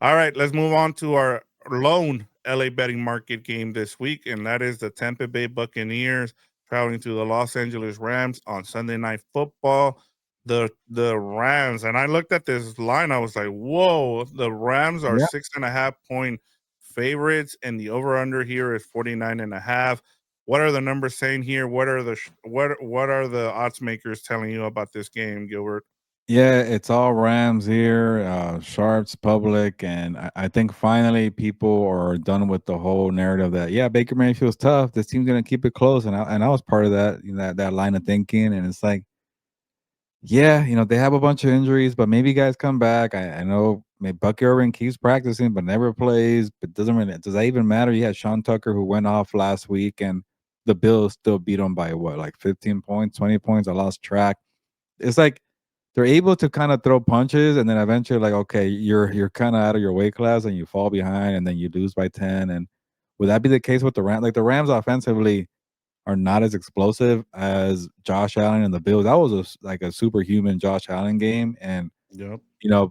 All right, let's move on to our lone LA betting market game this week, and that is the Tampa Bay Buccaneers traveling to the Los Angeles Rams on Sunday Night Football. The Rams, and I looked at this line, I was like, whoa, the Rams are Yeah. 6.5 point favorites, and the over-under here is 49.5. What are the numbers saying here? What are the odds makers telling you about this game, Gilbert? Yeah, it's all Rams here, Sharps, Public, and I think finally people are done with the whole narrative that Baker Mayfield's tough. This team's gonna keep it close, and I was part of that that line of thinking, and it's like, they have a bunch of injuries, but maybe guys come back. I know Bucky Irving keeps practicing but never plays, but does that even matter? You had Sean Tucker who went off last week, and the Bills still beat them by what, like 15 points, 20 points. I lost track. It's like they're able to kind of throw punches, and then eventually, like, okay, you're kind of out of your weight class, and you fall behind, and then you lose by 10. And would that be the case with the Rams? Like the Rams offensively are not as explosive as Josh Allen and the Bills. That was like a superhuman Josh Allen game, and Yep.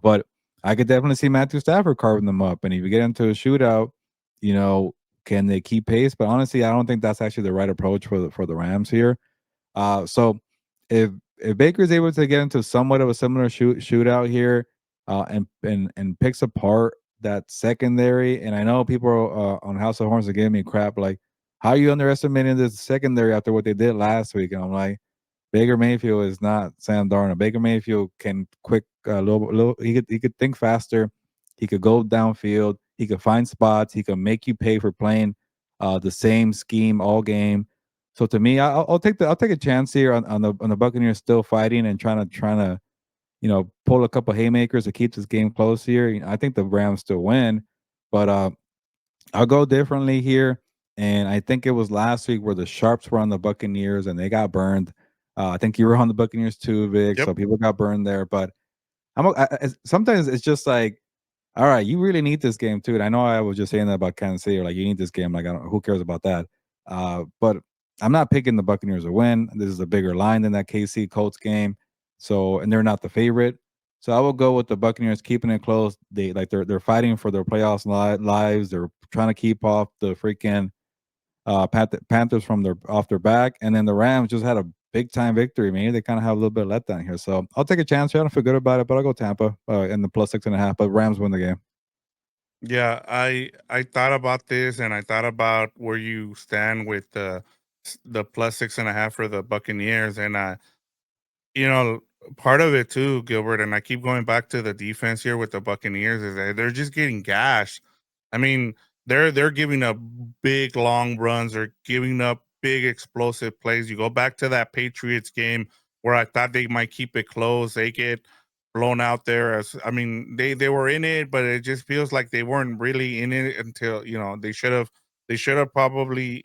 but I could definitely see Matthew Stafford carving them up. And if you get into a shootout, you know, can they keep pace? But honestly, I don't think that's actually the right approach for the Rams here. So if Baker's able to get into somewhat of a similar shootout here, and picks apart that secondary, and I know people on House of Horns are giving me crap like, how are you underestimating this secondary after what they did last week? And I'm like, Baker Mayfield is not Sam Darnold. Baker Mayfield can quick little he could think faster. He could go downfield. He could find spots. He could make you pay for playing the same scheme all game. So to me, I'll take a chance here on the Buccaneers still fighting and trying to pull a couple haymakers to keep this game close here. I think the Rams still win, but I'll go differently here. And I think it was last week where the Sharps were on the Buccaneers and they got burned. I think you were on the Buccaneers too, Vic. Yep. So people got burned there. But sometimes it's just like, all right, you really need this game too. And I know I was just saying that about Kansas City, or like you need this game. Like, who cares about that? But I'm not picking the Buccaneers to win. This is a bigger line than that KC Colts game. So, and they're not the favorite. So I will go with the Buccaneers keeping it close. They're fighting for their playoffs lives. They're trying to keep off the freaking Panthers from their off their back, and then the Rams just had a big time victory. Maybe they kind of have a little bit of letdown here. So I'll take a chance here. I don't feel good about it, but I'll go Tampa in the plus 6.5. But Rams win the game. Yeah, I thought about this, and I thought about where you stand with the plus 6.5 for the Buccaneers, and you know, part of it too, Gilbert, and I keep going back to the defense here with the Buccaneers is that they're just getting gashed. I mean, they're giving up big long runs, they're giving up big explosive plays. You go back to that Patriots game where I thought they might keep it close, they get blown out there. As I mean, they were in it, but it just feels like they weren't really in it until they should have probably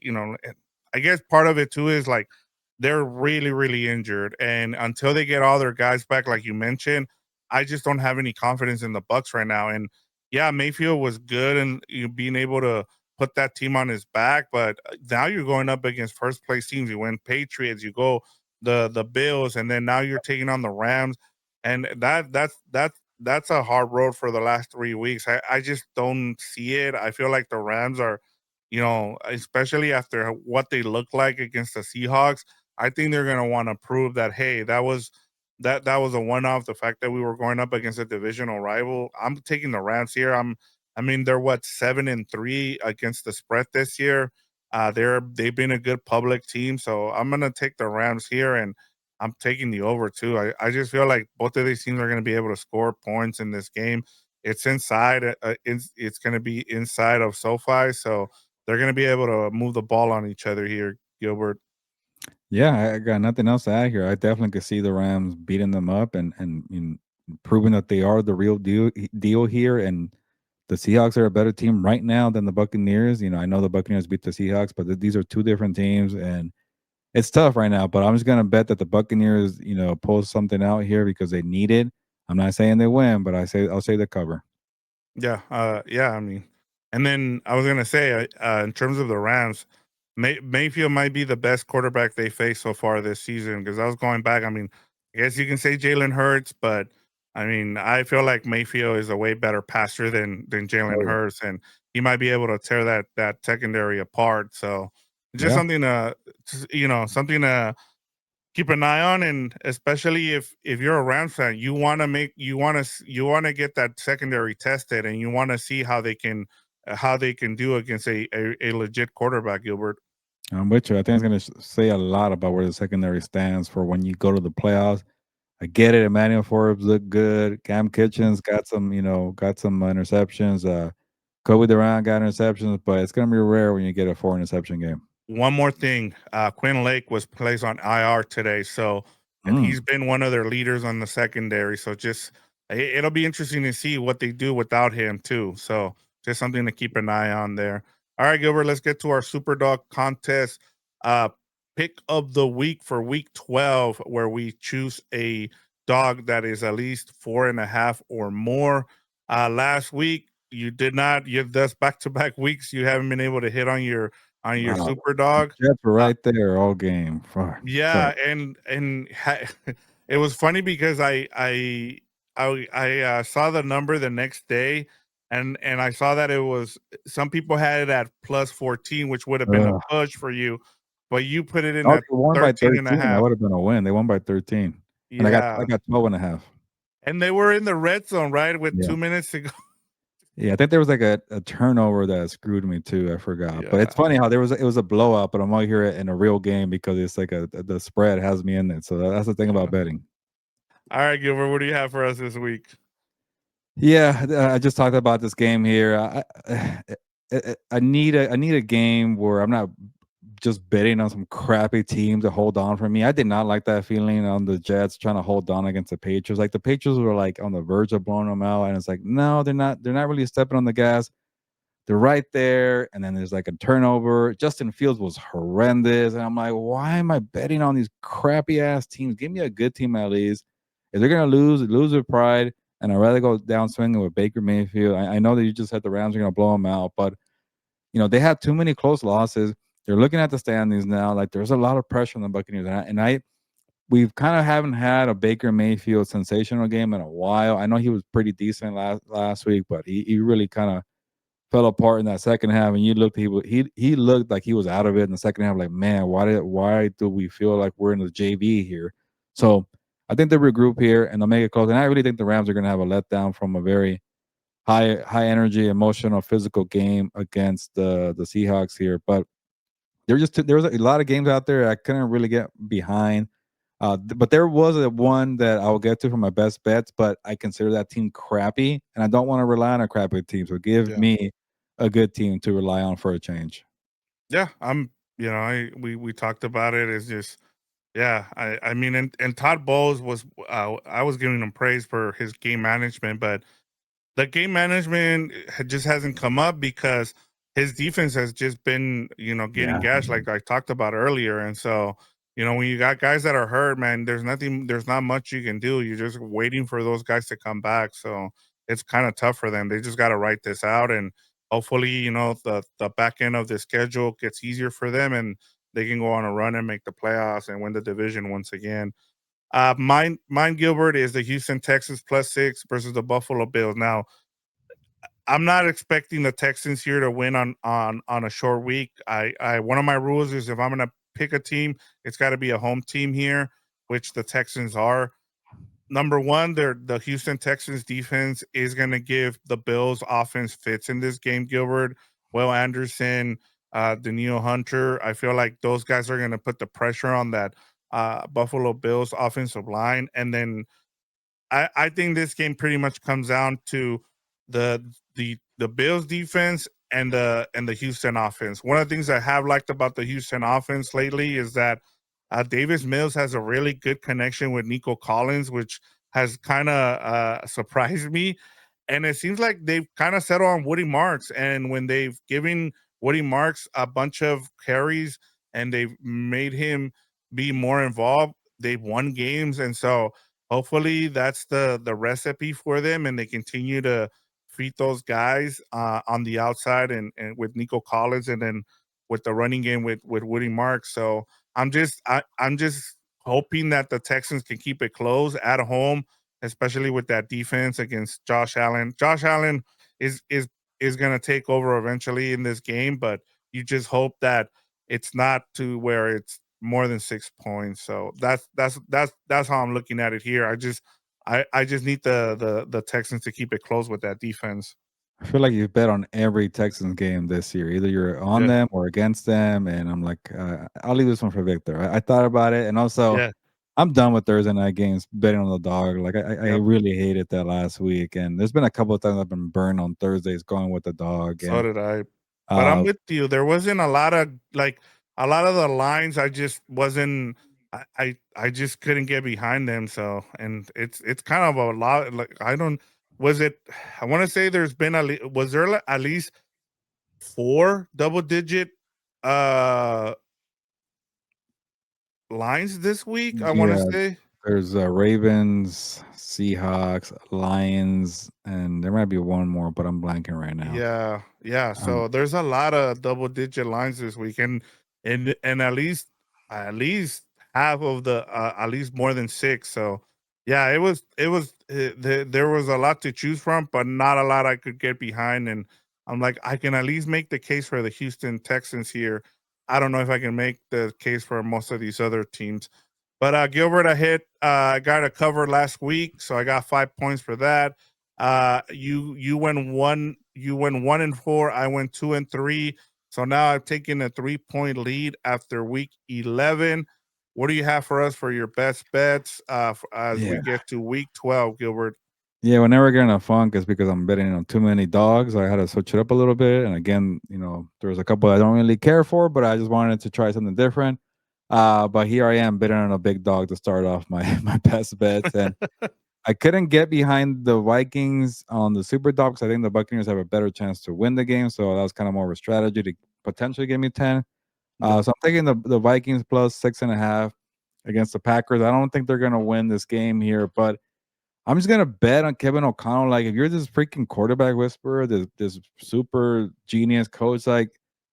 I guess part of it too is like they're really, really injured. And until they get all their guys back, like you mentioned, I just don't have any confidence in the Bucks right now. And yeah, Mayfield was good and you being able to put that team on his back, but now you're going up against first place teams. You win Patriots, you go the Bills, and then now you're taking on the Rams. And that's a hard road for the last 3 weeks. I just don't see it. I feel like the Rams are, especially after what they look like against the Seahawks. I think they're going to want to prove that hey, that was a one off. The fact that we were going up against a divisional rival. I'm taking the Rams here. I mean, they're what 7-3 against the spread this year. They've been a good public team, so I'm gonna take the Rams here, and I'm taking the over too. I just feel like both of these teams are going to be able to score points in this game. It's inside. It's going to be inside of SoFi, so they're going to be able to move the ball on each other here, Gilbert. Yeah, I got nothing else to add here. I definitely could see the Rams beating them up and proving that they are the real deal here. And the Seahawks are a better team right now than the Buccaneers. I know the Buccaneers beat the Seahawks, but these are two different teams, and it's tough right now. But I'm just gonna bet that the Buccaneers, pull something out here because they need it. I'm not saying they win, but I'll say the cover. Yeah, yeah. I mean, and then I was gonna say, in terms of the Rams, Mayfield might be the best quarterback they faced so far this season. Because I was going back, I mean, I guess you can say Jalen Hurts, but I mean, I feel like Mayfield is a way better passer than Oh, Jalen yeah. Hurts, and he might be able to tear that secondary apart. So just Yeah. something to something to keep an eye on, and especially if you're a Rams fan, you want to get that secondary tested, and you want to see how they can do against a legit quarterback, Gilbert. I'm with you. I think it's going to say a lot about where the secondary stands for when you go to the playoffs. I get it. Emmanuel Forbes looked good. Cam Kitchens got some, got some interceptions. Kobe Durant got interceptions, but it's gonna be rare when you get a 4 interception game. One more thing, Quinn Lake was placed on IR today, so and Mm. he's been one of their leaders on the secondary. So just it'll be interesting to see what they do without him too. So just something to keep an eye on there. All right, Gilbert, let's get to our Super Dog contest. Uh, Pick of the week for week 12, where we choose a dog that is at least 4.5 or more. Last week you did not. You Thus back to back weeks you haven't been able to hit on your Wow. super The dog. Jets were Uh, right there all game. Sorry. yeah, it was funny because I saw the number the next day, and I saw that it was some people had it at plus 14, which would have been a Ugh. push for you, but you put it in No, at they won by 13 and a 13. That half. would have been a win. They won by 13. And I Yeah, got 12.5. and they were in the red zone, right, with Yeah. 2 minutes to go. Yeah, I think there was like a turnover that screwed me too. I forgot. But Yeah. it's funny how it was a blowout, but I'm out here in a real game because it's like the spread has me in it. So that's the thing about betting. All right, Gilbert, what do you have for us this week? Yeah, I just talked about this game here. I need a game where I'm not just betting on some crappy team to hold on for me. I did not like that feeling on the Jets trying to hold on against the Patriots. Like the Patriots were like on the verge of blowing them out, and it's like no, they're not. They're not really stepping on the gas. They're right there, and then there's like a turnover. Justin Fields was horrendous, and I'm like, why am I betting on these crappy ass teams? Give me a good team at least. If they're gonna lose with pride, and I'd rather go down swinging with Baker Mayfield. I know that you just said the Rams are gonna blow them out, but they had too many close losses. They're looking at the standings now. Like there's a lot of pressure on the Buccaneers, and we've kind of haven't had a Baker Mayfield sensational game in a while. I know he was pretty decent last week, but he really kind of fell apart in that second half, and you looked he looked like he was out of it in the second half. Like, man, why do we feel like we're in the JV here? So I think they regroup here and they'll make it close. And I really think the Rams are going to have a letdown from a very high energy, emotional, physical game against the Seahawks here. But there was a lot of games out there I couldn't really get behind. But there was a one that I'll get to for my best bets, but I consider that team crappy, and I don't want to rely on a crappy team. So give Yeah. me a good team to rely on for a change. Yeah, we talked about it. It's just yeah, I mean, and Todd Bowles was I was giving him praise for his game management, but the game management just hasn't come up because his defense has just been, getting Yeah. gashed like I talked about earlier. And so, when you got guys that are hurt, man, there's not much you can do. You're just waiting for those guys to come back. So it's kind of tough for them. They just got to write this out, and hopefully, the back end of the schedule gets easier for them, and they can go on a run and make the playoffs and win the division once again. Mine, Gilbert, is the Houston Texans +6 versus the Buffalo Bills. Now, I'm not expecting the Texans here to win on a short week. I One of my rules is if I'm gonna pick a team, it's got to be a home team here, which the Texans are. Number one, the Houston Texans defense is gonna give the Bills offense fits in this game. Gilbert, Will Anderson, Daniil Hunter. I feel like those guys are gonna put the pressure on that Buffalo Bills offensive line, and then I think this game pretty much comes down to the the Bills defense and the Houston offense. One of the things I have liked about the Houston offense lately is that Davis Mills has a really good connection with Nico Collins, which has kind of surprised me. And it seems like they've kind of settled on Woody Marks. And when they've given Woody Marks a bunch of carries and they've made him be more involved, they've won games. And so hopefully that's the recipe for them, and they continue to feed those guys on the outside and with Nico Collins, and then with the running game with Woody Marks. So I'm just hoping that the Texans can keep it close at home, especially with that defense against Josh Allen. Josh Allen is is is going to take over eventually in this game, but you just hope that it's not to where it's more than 6 points. So that's how I'm looking at it here. I just need the Texans to keep it close with that defense. I feel like you've bet on every Texans game this year. Either you're on Yeah, them or against them, and I'm like, I'll leave this one for Victor. I thought about it, and also yeah, I'm done with Thursday night games betting on the dog. Like I yep. really hated that last week, and there's been a couple of times I've been burned on Thursdays going with the dog, So and did I. But I'm uh, with you. There wasn't a lot of like a lot of the lines I just wasn't I just couldn't get behind them. So and it's kind of a lot like I don't was it I want to say there's been was there at least four double digit uh lines this week, I want to yeah, say. there's Ravens, Seahawks, Lions, and there might be one more, but I'm blanking right now. Yeah, yeah. Um, So there's a lot of double digit lines this weekend, and at least half of the at least more than six. So yeah, there was a lot to choose from, but not a lot I could get behind. And I'm like, I can at least make the case for the Houston Texans here. I don't know if I can make the case for most of these other teams. But Gilbert, I got a cover last week, so I got 5 points for that. You went one, you went 1-4. I went 2-3. So now I've taken a 3 point lead after week 11. What do you have for us for your best bets as yeah. we get to week 12, Gilbert? Yeah, whenever I get in a funk, it's because I'm betting on too many dogs. I had to switch it up a little bit. And again, there's a couple I don't really care for, but I just wanted to try something different. But here I am betting on a big dog to start off my my best bets. And I couldn't get behind the Vikings on the super dog because I think the Buccaneers have a better chance to win the game. So that was kind of more of a strategy to potentially give me 10. Yeah, So I'm taking the Vikings plus 6.5 against the Packers. I don't think they're gonna win this game here, but I'm just gonna bet on Kevin O'Connell. Like, if you're this freaking quarterback whisperer, this super genius coach, like,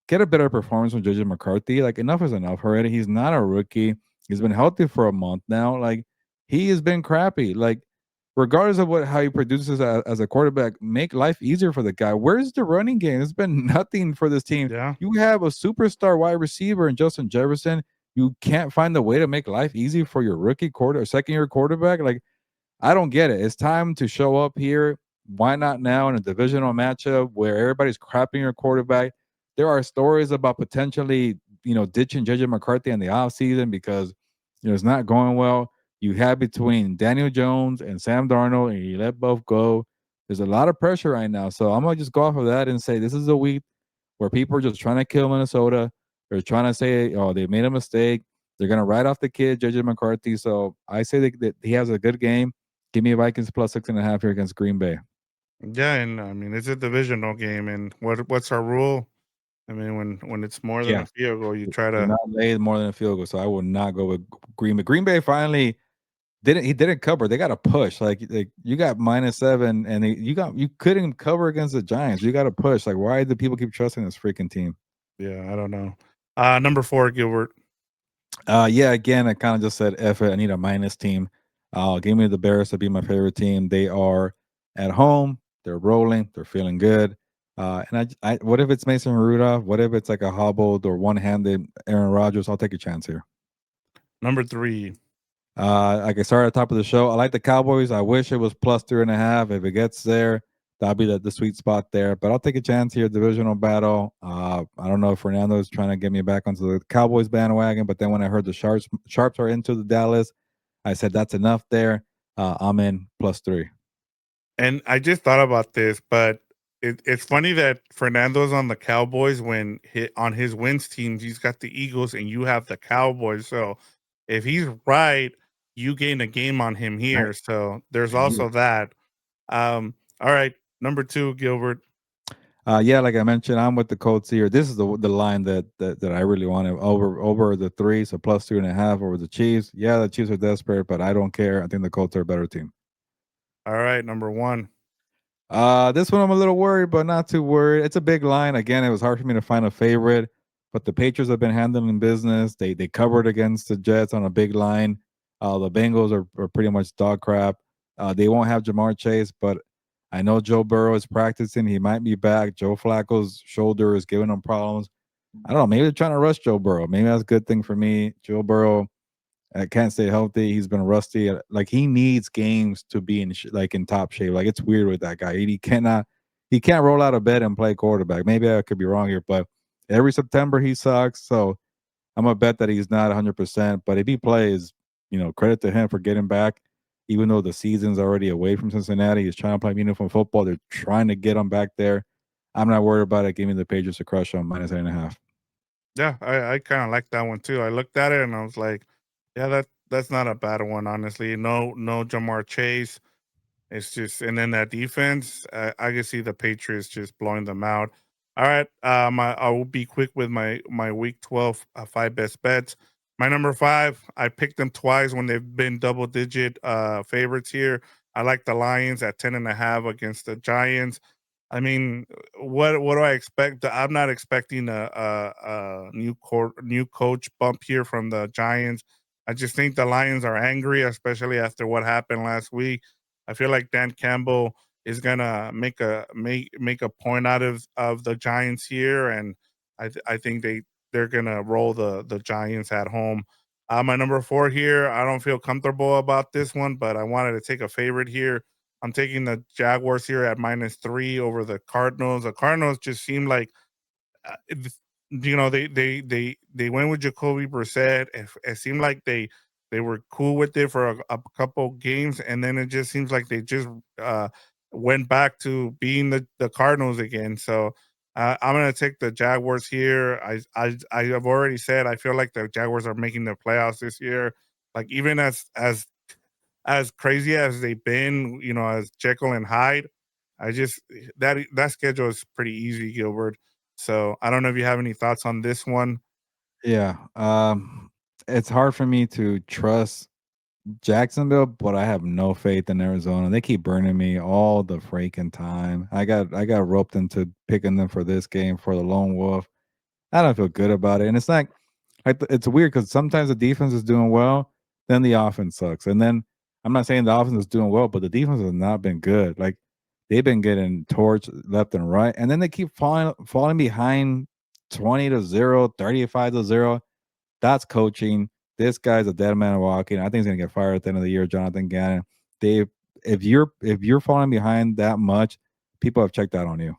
get a better performance from JJ McCarthy. Like, enough is enough already. He's not a rookie. He's been healthy for a month now. Like, he has been crappy. Like, regardless of how he produces as a quarterback, make life easier for the guy. Where's the running game? It's been nothing for this team. yeah, You have a superstar wide receiver in Justin Jefferson. You can't find a way to make life easy for your rookie second year quarterback. Like, I don't get it. It's time to show up here. Why not now in a divisional matchup where everybody's crapping your quarterback? There are stories about potentially, ditching JJ McCarthy in the offseason because, it's not going well. You have between Daniel Jones and Sam Darnold, and you let both go. There's a lot of pressure right now. So I'm going to just go off of that and say this is a week where people are just trying to kill Minnesota. They're trying to say, oh, they made a mistake. They're going to write off the kid, JJ McCarthy. So I say that he has a good game. Give me Vikings plus 6.5 here against Green Bay. yeah. And I mean, it's a divisional game, and what's our rule? I mean, when it's more than Yeah. a field goal, you try Do to. not lay more than a field goal. So I will not go with Green Bay. Green Bay finally didn't cover. They got to push. Like you got -7 and you couldn't cover against the Giants. You got to push. Like, why do people keep trusting this freaking team? Yeah, I don't know. Number 4, Gilbert. Yeah, again, I kind of just said F it. I need a minus team. Give me the Bears to be my favorite team. They are at home. They're rolling. They're feeling good. And what if it's Mason Rudolph? What if it's like a hobbled or one-handed Aaron Rodgers? I'll take a chance here. Number 3. Like I started at the top of the show, I like the Cowboys. I wish it was plus 3.5. If it gets there, that'll be the sweet spot there. But I'll take a chance here, divisional battle. I don't know if Fernando is trying to get me back onto the Cowboys bandwagon, but then when I heard the Sharps are into the Dallas, I said that's enough there. I'm in plus 3. And I just thought about this, but it's funny that Fernando's on the Cowboys when on his wins teams, he's got the Eagles and you have the Cowboys. So if he's right, you gain a game on him Right. here. So there's Yeah. also that. All right, number 2, Gilbert. Yeah, like I mentioned, I'm with the Colts here. This is the line that I really wanted over the 3, so plus 2.5 over the Chiefs. Yeah, the Chiefs are desperate, but I don't care. I think the Colts are a better team. All right, number 1. This one I'm a little worried, but not too worried. It's a big line. Again, it was hard for me to find a favorite. but the Patriots have been handling business. They covered against the Jets on a big line. The Bengals are pretty much dog crap. They won't have Jamar Chase, but I know Joe Burrow is practicing. He might be back. Joe Flacco's shoulder is giving him problems. I don't know. Maybe they're trying to rush Joe Burrow. Maybe that's a good thing for me. Joe Burrow can't stay healthy. He's been rusty. Like he needs games to be in like in top shape. Like it's weird with that guy. He can't roll out of bed and play quarterback. Maybe I could be wrong here, but every September he sucks. So I'm gonna bet that he's not 100%. But if he plays, credit to him for getting back. Even though the season's already away from Cincinnati, he's trying to play meaningful football. They're trying to get him back there. I'm not worried about it. Give me the Patriots a crush on -8.5. Yeah, I kind of like that one too. I looked at it and I was like, yeah, that's not a bad one, honestly. No Jamar Chase. It's just, and then that defense, I can see the Patriots just blowing them out. All right, I will be quick with my Week 12 five best bets. My number five, I picked them twice when they've been double digit favorites here. I like the Lions at 10.5 against the Giants. I mean, what do I expect? I'm not expecting a new coach bump here from the Giants. I just think the Lions are angry, especially after what happened last week. I feel like Dan Campbell is gonna make a point out of the Giants here, and I think they're gonna roll the Giants at home. My number four here, I don't feel comfortable about this one, but I wanted to take a favorite here. I'm taking the Jaguars here at -3 over the Cardinals. The Cardinals just seem like they went with Jacoby Brissett. It seemed like they were cool with it for a couple games, and then it just seems like they just uh, went back to being the Cardinals again. So I'm gonna take the Jaguars here. I have already said I feel like the Jaguars are making the playoffs this year. Like even as crazy as they've been, as Jekyll and Hyde, I just that schedule is pretty easy, Gilbert. So I don't know if you have any thoughts on this one. Yeah. It's hard for me to trust Jacksonville, but I have no faith in Arizona. They keep burning me all the freaking time. I got roped into picking them for this game for the lone wolf. I don't feel good about it. And it's like it's weird because sometimes the defense is doing well, then the offense sucks. And then I'm not saying the offense is doing well, but the defense has not been good. Like they've been getting torched left and right. And then they keep falling behind 20-0, 35-0. That's coaching. This guy's a dead man walking. I think he's gonna get fired at the end of the year, Jonathan Gannon. Dave, if you're falling behind that much, people have checked out on you.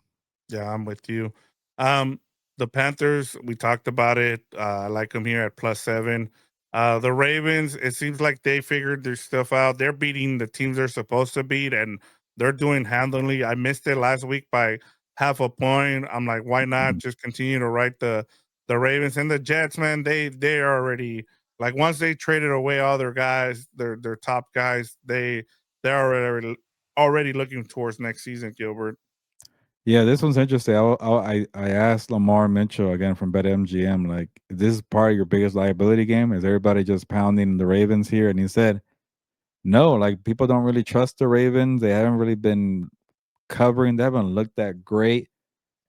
Yeah, I'm with you. Um, the Panthers, we talked about it. I like them here at +7. The Ravens, it seems like they figured their stuff out. They're beating the teams they're supposed to beat, and they're doing handily. I missed it last week by half a point. I'm like, why not just continue to write the Ravens and the Jets, man? They are already like once they traded away all their guys, their top guys, they're already looking towards next season, Gilbert. Yeah, this one's interesting. I asked Lamar Mitchell again from BetMGM, like, this is part of your biggest liability game? Is everybody just pounding the Ravens here? And he said, no, like people don't really trust the Ravens. They haven't really been covering, they haven't looked that great.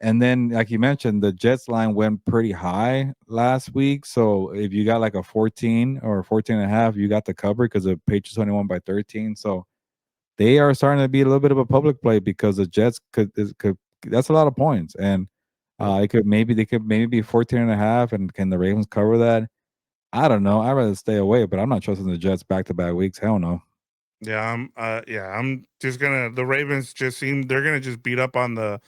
And then, like you mentioned, the Jets line went pretty high last week. So if you got like a 14 or 14 and a half, you got the cover because the Patriots only won by 13. So they are starting to be a little bit of a public play because the Jets could that's a lot of points. And it could maybe they could maybe be 14 and a half. And can the Ravens cover that? I don't know. I'd rather stay away, but I'm not trusting the Jets back to back weeks. Hell no. I'm just gonna the Ravens just seem they're gonna just beat up on the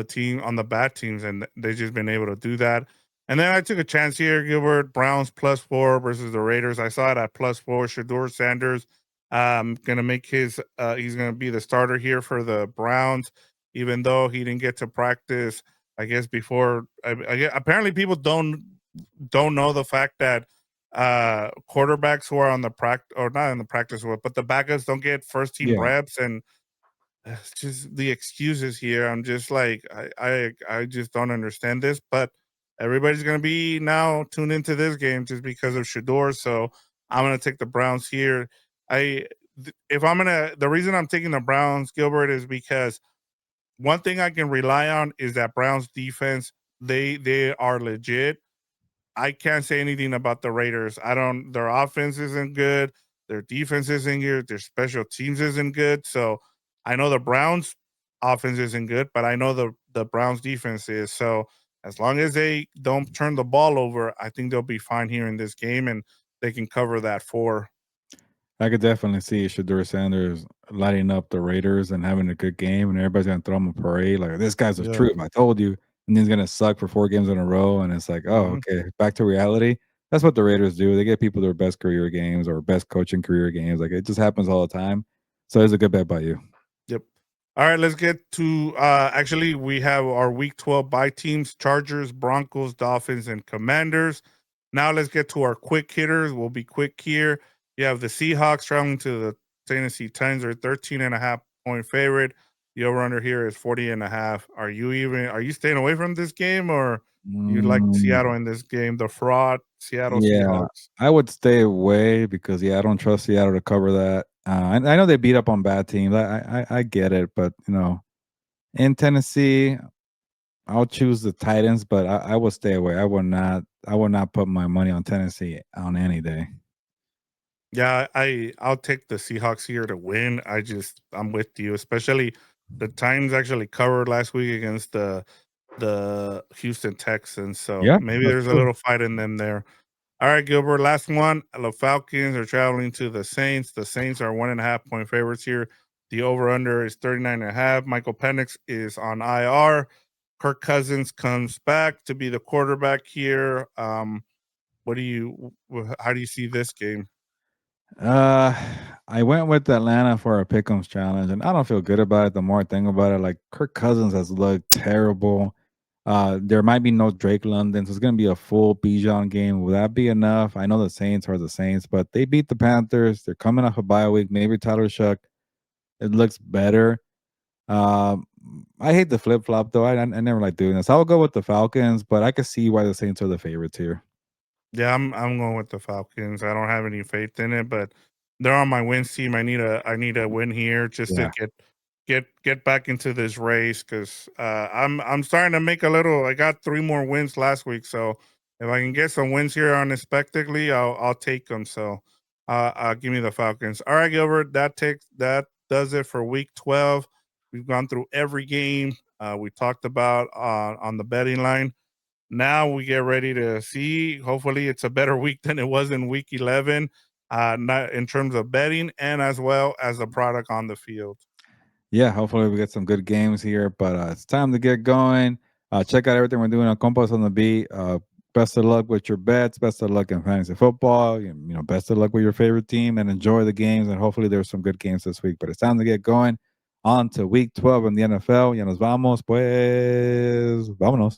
team on the bad teams and they've just been able to do that. And then I took a chance here, Gilbert Browns +4 versus the Raiders. I saw it at +4. Shador Sanders gonna make his he's gonna be the starter here for the Browns, even though he didn't get to practice, I guess before apparently people don't know the fact that quarterbacks who are on the practice or not in the practice world, but the backups don't get first team Yeah. reps, and it's just the excuses here. I'm just like I just don't understand this, but everybody's gonna be now tuned into this game just because of Shador. So I'm gonna take the Browns here. If I'm gonna the reason I'm taking the Browns, Gilbert, is because one thing I can rely on is that Browns defense. They are legit. I can't say anything about the Raiders. I don't. Their offense isn't good. Their defense isn't good. Their special teams isn't good. So I know the Browns offense isn't good, but I know the Browns defense is. So as long as they don't turn the ball over, I think they'll be fine here in this game, and they can cover that 4. I could definitely see Shador Sanders lighting up the Raiders and having a good game, and everybody's gonna throw him a parade like this guy's the Yeah. truth. I told you, and he's gonna suck for 4 games in a row, and it's like, oh, Mhm. okay, back to reality. That's what the Raiders do. They get people their best career games or best coaching career games. Like it just happens all the time. So it's a good bet by you. Yep. All right, let's get to actually we have our week 12 bye teams: Chargers, Broncos, Dolphins, and Commanders. Now let's get to our quick hitters. We'll be quick here. You have the Seahawks traveling to the Tennessee Titans, are 13.5 point favorite. The over under here is 40.5. Are you staying away from this game, or you like Mm, Seattle in this game? The fraud Seattle yeah, Seahawks. I would stay away because I don't trust Seattle to cover that. I know they beat up on bad teams. I get it, but in Tennessee, I'll choose the Titans, but I will stay away. I would not put my money on Tennessee on any day. Yeah, I'll take the Seahawks here to win. I'm with you, especially the Titans actually covered last week against the Houston Texans. So Yeah, maybe that's there's a true. little fight in them there. All right, Gilbert, last one. The Falcons are traveling to the Saints. The Saints are 1.5 point favorites here. The over-under is 39.5. Michael Penix is on IR. Kirk Cousins comes back to be the quarterback here. How do you see this game? Uh, I went with Atlanta for a pick'ems challenge, and I don't feel good about it. The more I think about it, like Kirk Cousins has looked terrible. There might be no Drake London, so it's gonna be a full Bijan game. Will that be enough? I know the Saints are the Saints, but they beat the Panthers. They're coming off a bye week. Maybe Tyler Shuck. It looks better. Um, I hate the flip flop though. I never like doing this. I'll go with the Falcons, but I can see why the Saints are the favorites here. Yeah, I'm going with the Falcons. I don't have any faith in it, but they're on my wins team. I need a win here just to Yeah. get back into this race because I'm starting to make a little. I got 3 more wins last week, so if I can get some wins here unexpectedly, I'll take them. So give me the Falcons. All right, Gilbert. That does it for week 12. We've gone through every game we talked about on the betting line. Now we get ready to see. Hopefully, it's a better week than it was in week 11, not in terms of betting and as well as the product on the field. Yeah, hopefully we get some good games here, but it's time to get going. Check out everything we're doing on Compas on the Beat. Best of luck with your bets. Best of luck in fantasy football. Best of luck with your favorite team, and enjoy the games. And hopefully there's some good games this week. But it's time to get going on to week 12 in the NFL. Ya nos vamos, pues. Vámonos.